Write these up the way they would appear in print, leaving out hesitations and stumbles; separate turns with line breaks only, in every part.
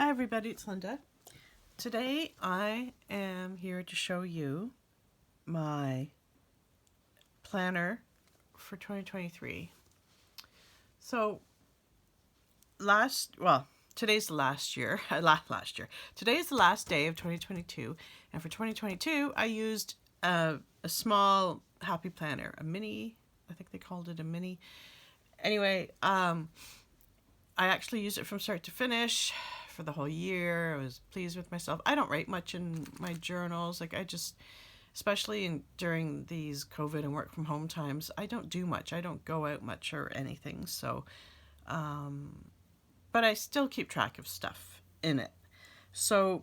Hi everybody, it's Linda. Today I am here to show you my planner for 2023. So today's the last year, last year. Today is the last day of 2022, and for 2022 I used a small happy planner, a mini, I think they called it a mini. Anyway, I actually used it from start to finish for the whole year. I was pleased with myself. I don't write much in my journals. Like I just, especially during these COVID and work from home times, I don't do much. I don't go out much or anything. So, but I still keep track of stuff in it. So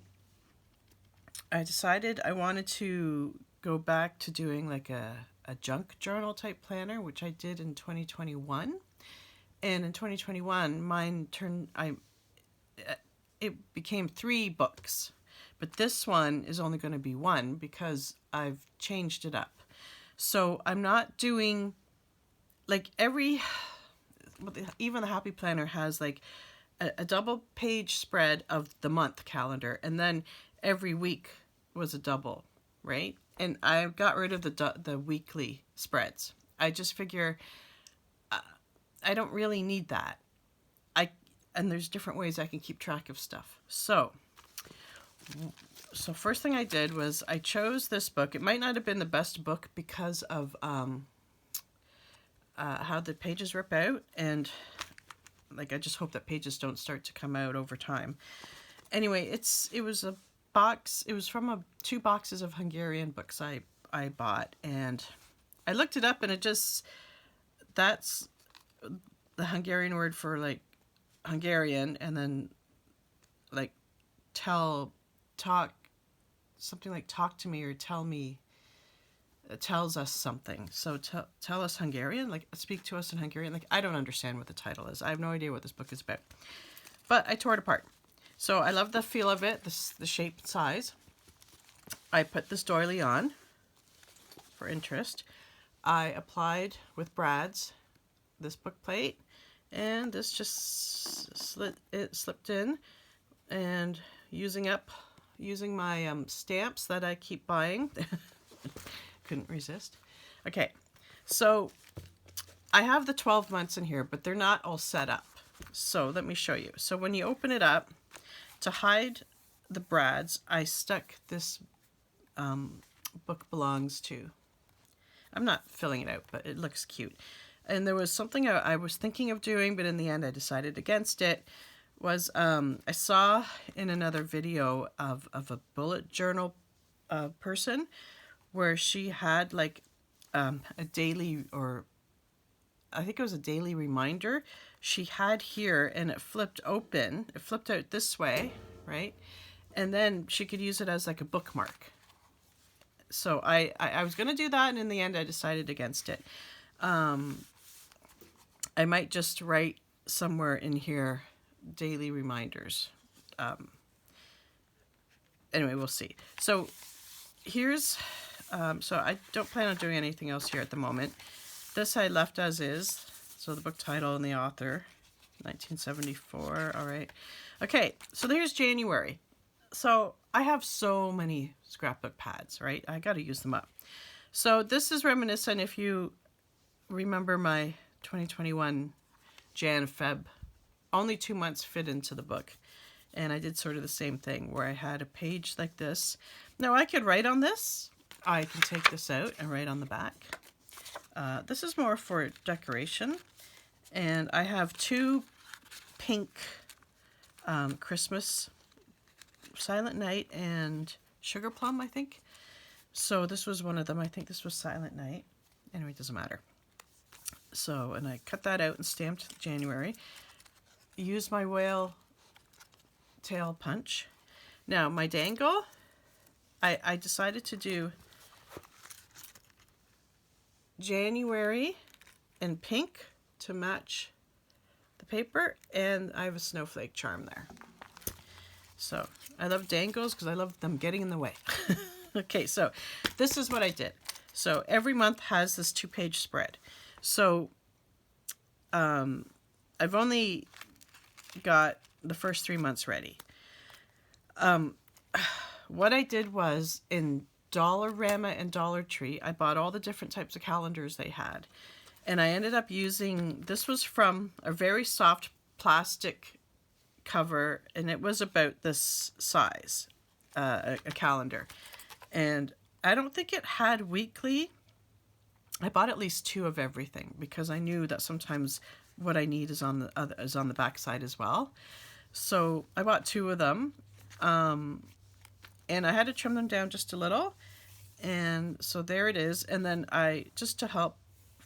I decided I wanted to go back to doing like a junk journal type planner, which I did in 2021. And in 2021, it became 3 books. But this one is only going to be 1 because I've changed it up. So I'm not doing like even the Happy Planner has like a double page spread of the month calendar, and then every week was a double, right? And I got rid of the weekly spreads. I just figure I don't really need that. And there's different ways I can keep track of stuff. So first thing I did was I chose this book. It might not have been the best book because of how the pages rip out, and like I just hope that pages don't start to come out over time. Anyway, it was a box. It was from 2 boxes of Hungarian books I bought, and I looked it up, and that's the Hungarian word for like Hungarian, and then like talk, something like talk to me or tell me, tells us something. So tell us Hungarian, like speak to us in Hungarian. Like I don't understand what the title is. I have no idea what this book is about, but I tore it apart. So I love the feel of it, the shape and size. I put this doily on for interest. I applied with Brad's this book plate, and this just slipped in, and using my stamps that I keep buying. Couldn't resist. Okay, so I have the 12 months in here, but they're not all set up. So let me show you. So when you open it up, to hide the Brads, I stuck this book belongs to. I'm not filling it out, but it looks cute. And there was something I was thinking of doing, but in the end I decided against it, was I saw in another video of a bullet journal person where she had like a daily, or I think it was a daily reminder she had here, and it flipped open. It flipped out this way, right? And then she could use it as like a bookmark. So I was going to do that, and in the end I decided against it. I might just write somewhere in here daily reminders. Anyway, we'll see. So here's, so I don't plan on doing anything else here at the moment. This I left as is. So the book title and the author, 1974. All right. Okay, so there's January. So I have so many scrapbook pads, right? I got to use them up. So this is reminiscent, if you remember my 2021 Jan-Feb, only 2 months fit into the book. And I did sort of the same thing where I had a page like this. Now I could write on this. I can take this out and write on the back. This is more for decoration. And I have 2 pink Christmas, Silent Night and Sugar Plum, I think. So this was one of them. I think this was Silent Night. Anyway, it doesn't matter. So, and I cut that out and stamped January. Used my whale tail punch. Now, my dangle, I decided to do January in pink to match the paper, and I have a snowflake charm there. So, I love dangles because I love them getting in the way. Okay, so this is what I did. So, every month has this 2-page spread. So, I've only got the first 3 months ready. What I did was in Dollarama and Dollar Tree, I bought all the different types of calendars they had. And I ended up using, this was from a very soft plastic cover, and it was about this size, a calendar. And I don't think it had weekly. I bought at least 2 of everything because I knew that sometimes what I need is on the back side as well. So I bought 2 of them, and I had to trim them down just a little. And so there it is. And then just to help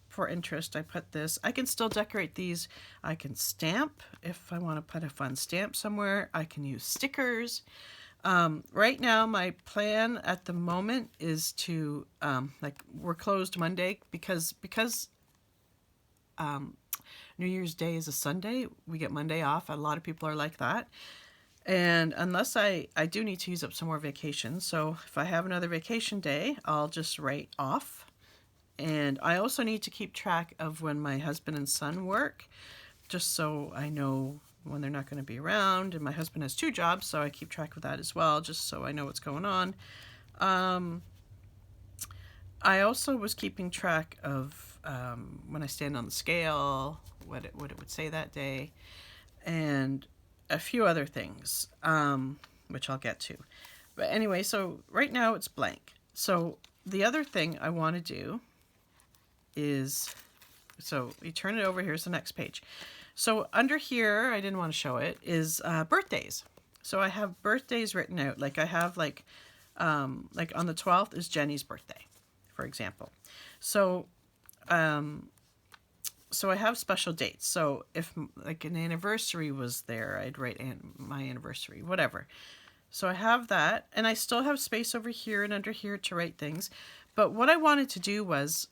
for interest, I put this. I can still decorate these. I can stamp if I want to put a fun stamp somewhere. I can use stickers. Right now, my plan at the moment is to, we're closed Monday because New Year's Day is a Sunday. We get Monday off. A lot of people are like that. And unless I do need to use up some more vacation. So if I have another vacation day, I'll just write off. And I also need to keep track of when my husband and son work, just so I know when they're not going to be around. And my husband has 2 jobs, so I keep track of that as well, just so I know what's going on. I also was keeping track of when I stand on the scale, what it would say that day, and a few other things, which I'll get to. But anyway, so right now it's blank. So the other thing I want to do is, so you turn it over, here's the next page. So under here, I didn't want to show it, is birthdays. So I have birthdays written out. Like I have like on the 12th is Jenny's birthday, for example. So so I have special dates. So if like an anniversary was there, I'd write my anniversary, whatever. So I have that, and I still have space over here and under here to write things. But what I wanted to do was,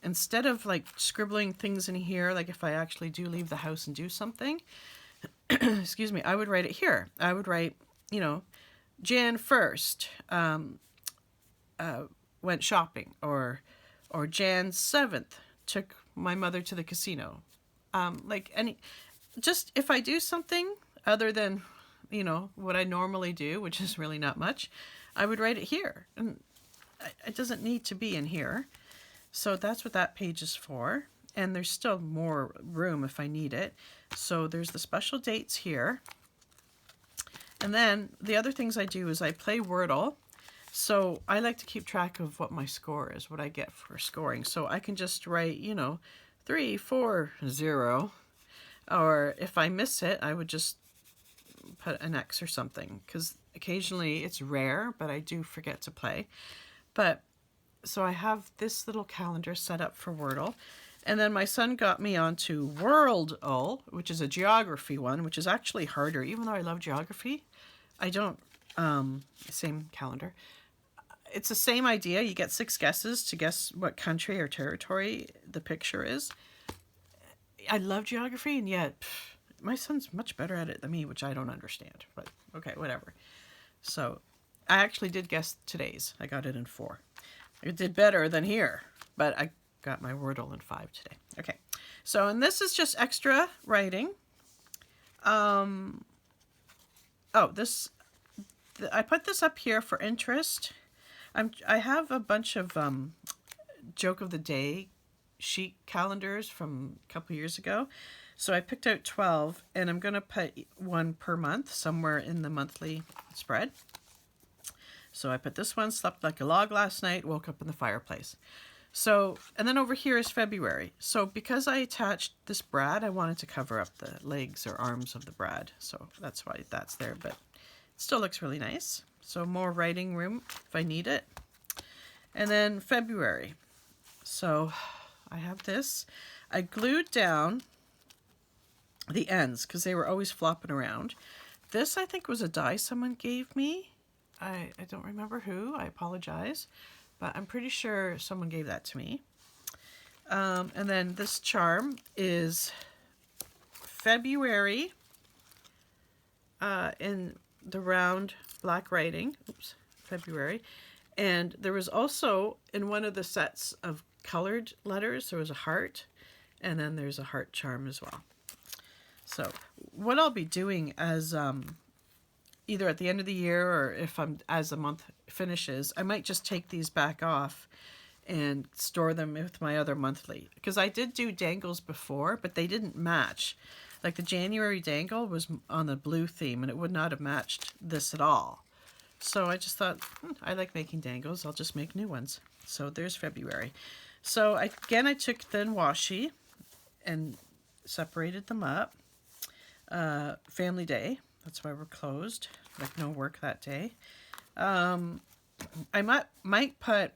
instead of like scribbling things in here, like if I actually do leave the house and do something, excuse me, I would write it here. I would write, Jan 1st, went shopping, or Jan 7th, took my mother to the casino. Just if I do something other than, what I normally do, which is really not much, I would write it here. And it doesn't need to be in here. So that's what that page is for. And there's still more room if I need it. So there's the special dates here. And then the other things I do is I play Wordle. So I like to keep track of what my score is, what I get for scoring. So I can just write, 3, 4, 0. Or if I miss it, I would just put an X or something. Because occasionally it's rare, but I do forget to play. But so I have this little calendar set up for Wordle. And then my son got me onto Worldle, which is a geography one, which is actually harder. Even though I love geography, I don't, same calendar. It's the same idea. You get 6 guesses to guess what country or territory the picture is. I love geography, and yet my son's much better at it than me, which I don't understand. But okay, whatever. So I actually did guess today's. I got it in 4. It did better than here, but I got my Wordle in 5 today. Okay, so and this is just extra writing. I put this up here for interest. I have a bunch of joke of the day sheet calendars from a couple years ago. So I picked out 12, and I'm going to put one per month somewhere in the monthly spread. So I put this one, slept like a log last night, woke up in the fireplace. So, and then over here is February. So because I attached this brad, I wanted to cover up the legs or arms of the brad. So that's why that's there, but it still looks really nice. So more writing room if I need it. And then February. So I have this. I glued down the ends because they were always flopping around. This I think was a die someone gave me. I don't remember who. I apologize. But I'm pretty sure someone gave that to me. And then this charm is February in the round black writing. Oops, February. And there was also, in one of the sets of colored letters, there was a heart. And then there's a heart charm as well. So what I'll be doing as either at the end of the year or if I'm as the month finishes, I might just take these back off and store them with my other monthly. Because I did do dangles before, but they didn't match. Like the January dangle was on the blue theme and it would not have matched this at all. So I just thought, I like making dangles. I'll just make new ones. So there's February. So I took thin washi and separated them up. Family Day. That's why we're closed. Like no work that day. I might put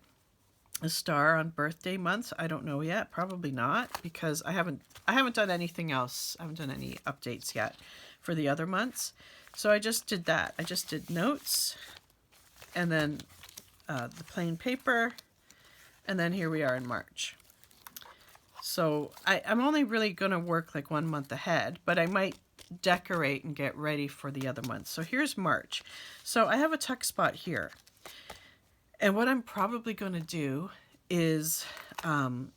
a star on birthday months. I don't know yet. Probably not, because I haven't done anything else. I haven't done any updates yet for the other months. So I just did that. I just did notes and then the plain paper, and then here we are in March. So I'm only really going to work like 1 month ahead, but I might decorate and get ready for the other months. So here's March. So I have a tuck spot here. And what I'm probably going to do is, well,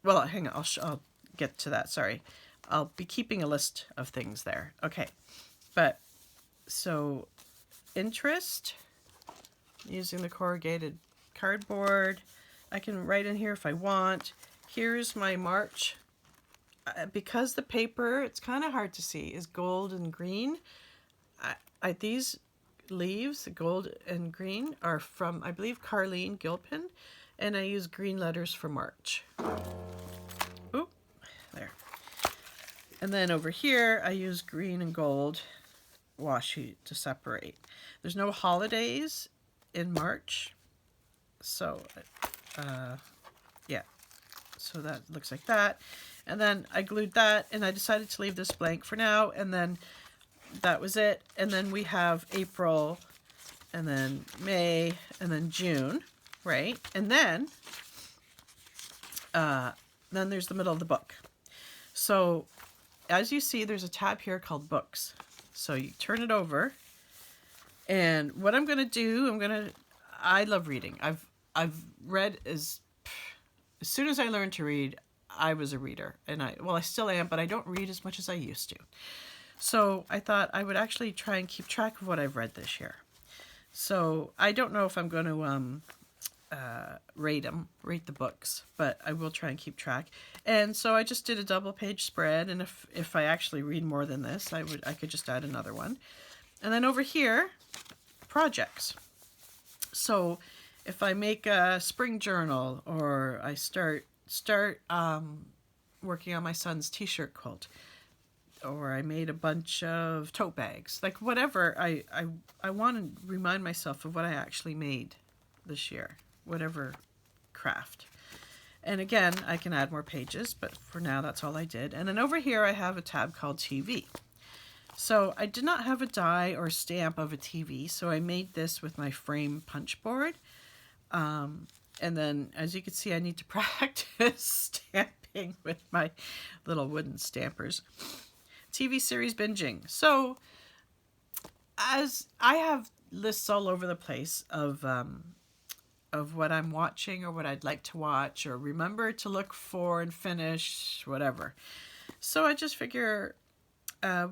hang on, I'll get to that, sorry. I'll be keeping a list of things there. Okay, but, so, interest, using the corrugated cardboard. I can write in here if I want. Here's my March. Because the paper, it's kind of hard to see, is gold and green. These leaves, the gold and green, are from, I believe, Carleen Gilpin, and I use green letters for March. Oop, there. And then over here, I use green and gold washi to separate. There's no holidays in March, so yeah, so that looks like that. And then I glued that, and I decided to leave this blank for now, and then that was it. And then we have April, and then May, and then June, right? And then there's the middle of the book. So as you see, there's a tab here called Books. So you turn it over, and what I'm going to do, I love reading. I've read as soon as I learned to read, I was a reader, and I still am, but I don't read as much as I used to. So I thought I would actually try and keep track of what I've read this year. So I don't know if I'm going to rate the books, but I will try and keep track. And so I just did a double page spread, and if I actually read more than this, I could just add another one. And then over here, projects. So if I make a spring journal, or I start working on my son's t-shirt quilt, or I made a bunch of tote bags, like whatever, I want to remind myself of what I actually made this year, whatever craft. And again, I can add more pages, but for now that's all I did. And then over here I have a tab called TV. So I did not have a die or stamp of a TV, so I made this with my frame punch board. And then, as you can see, I need to practice stamping with my little wooden stampers. TV series binging. So, as I have lists all over the place of what I'm watching or what I'd like to watch or remember to look for and finish, whatever. So I just figure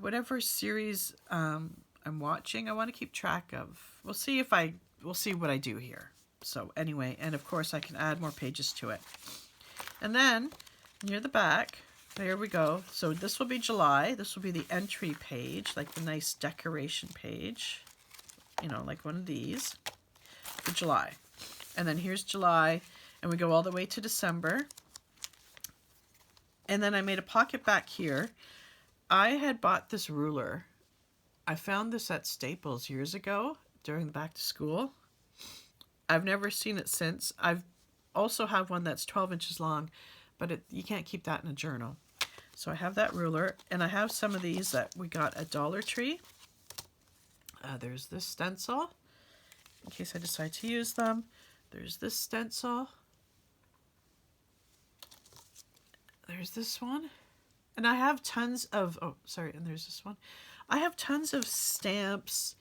whatever series I'm watching, I want to keep track of. We'll see what I do here. So anyway, and of course I can add more pages to it. And then near the back, there we go. So this will be July. This will be the entry page, like the nice decoration page, like one of these for July. And then here's July, and we go all the way to December. And then I made a pocket back here. I had bought this ruler. I found this at Staples years ago during the back to school. I've never seen it since. I've also have one that's 12 inches long, but you can't keep that in a journal. So I have that ruler, and I have some of these that we got at Dollar Tree. There's this stencil, in case I decide to use them. There's this stencil. There's this one. And I have tons of, and there's this one. I have tons of stamps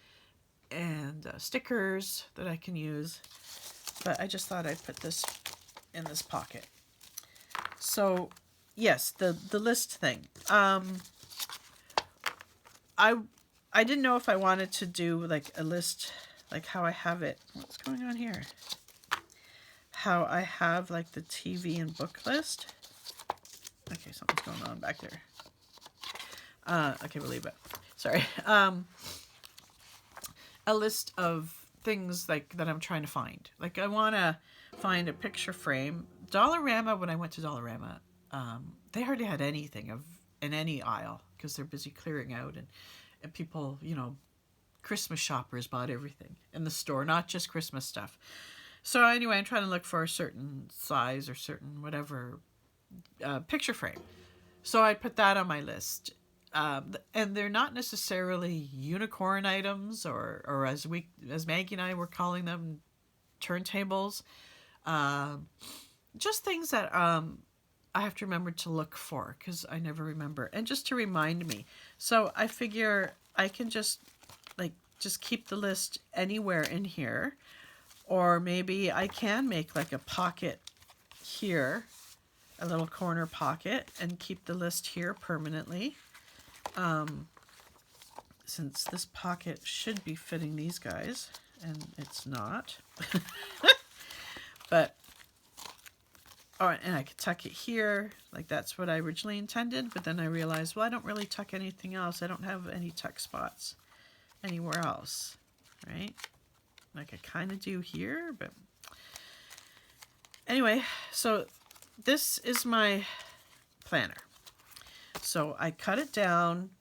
and stickers that I can use, but I just thought I'd put this in this pocket. So yes, the list thing. I I didn't know if I wanted to do like a list, like how I have it. What's going on here? How I have like the TV and book list. Okay, something's going on back there. Okay, we'll leave it. Sorry. A list of things like that I'm trying to find. Like I want to find a picture frame. Dollarama, when I went to Dollarama, they hardly had anything of in any aisle because they're busy clearing out, and people, you know, Christmas shoppers bought everything in the store, not just Christmas stuff. So anyway, I'm trying to look for a certain size or certain whatever picture frame. So I put that on my list. And they're not necessarily unicorn items or as Maggie and I were calling them, turntables. Just things that I have to remember to look for because I never remember. And just to remind me. So I figure I can just keep the list anywhere in here. Or maybe I can make like a pocket here, a little corner pocket, and keep the list here permanently. Since this pocket should be fitting these guys, and it's not. But, oh, and I could tuck it here, like that's what I originally intended, but then I realized, well, I don't really tuck anything else. I don't have any tuck spots anywhere else, right? Like I kind of do here, but anyway, so this is my planner. So I cut it down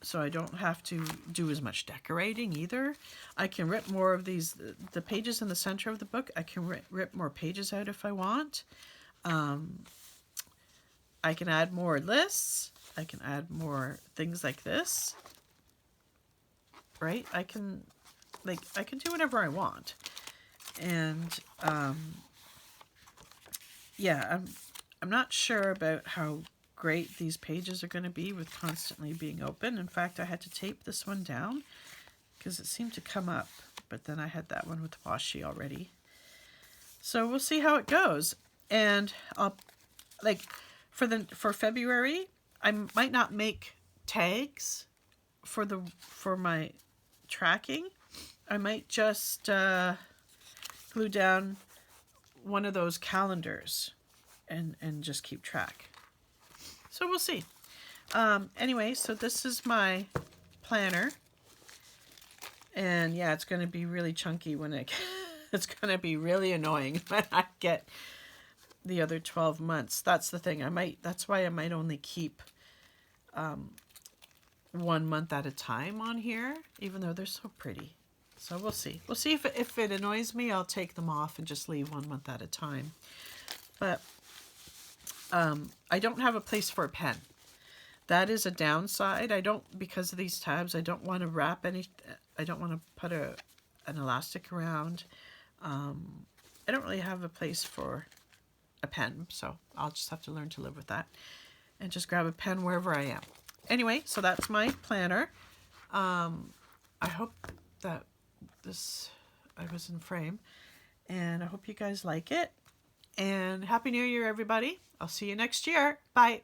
so I don't have to do as much decorating either. I can rip more of these, the pages in the center of the book, I can rip more pages out if I want. I can add more lists. I can add more things like this. Right? I can do whatever I want. And yeah, I'm not sure about how great these pages are going to be with constantly being open. In fact, I had to tape this one down because it seemed to come up, but then I had that one with washi already. So we'll see how it goes. And I'll for February, I might not make tags for my tracking. I might just glue down one of those calendars and just keep track. So we'll see. Anyway, so this is my planner. And yeah, it's going to be really chunky when it's going to be really annoying when I get the other 12 months. That's the thing. That's why I might only keep 1 month at a time on here, even though they're so pretty. So we'll see. We'll see if it annoys me, I'll take them off and just leave 1 month at a time. But I don't have a place for a pen. That is a downside. Because of these tabs, I don't want to wrap I don't want to put an elastic around. I don't really have a place for a pen, so I'll just have to learn to live with that and just grab a pen wherever I am. Anyway, so that's my planner. I hope that I was in frame, and I hope you guys like it. And Happy New Year, everybody. I'll see you next year. Bye.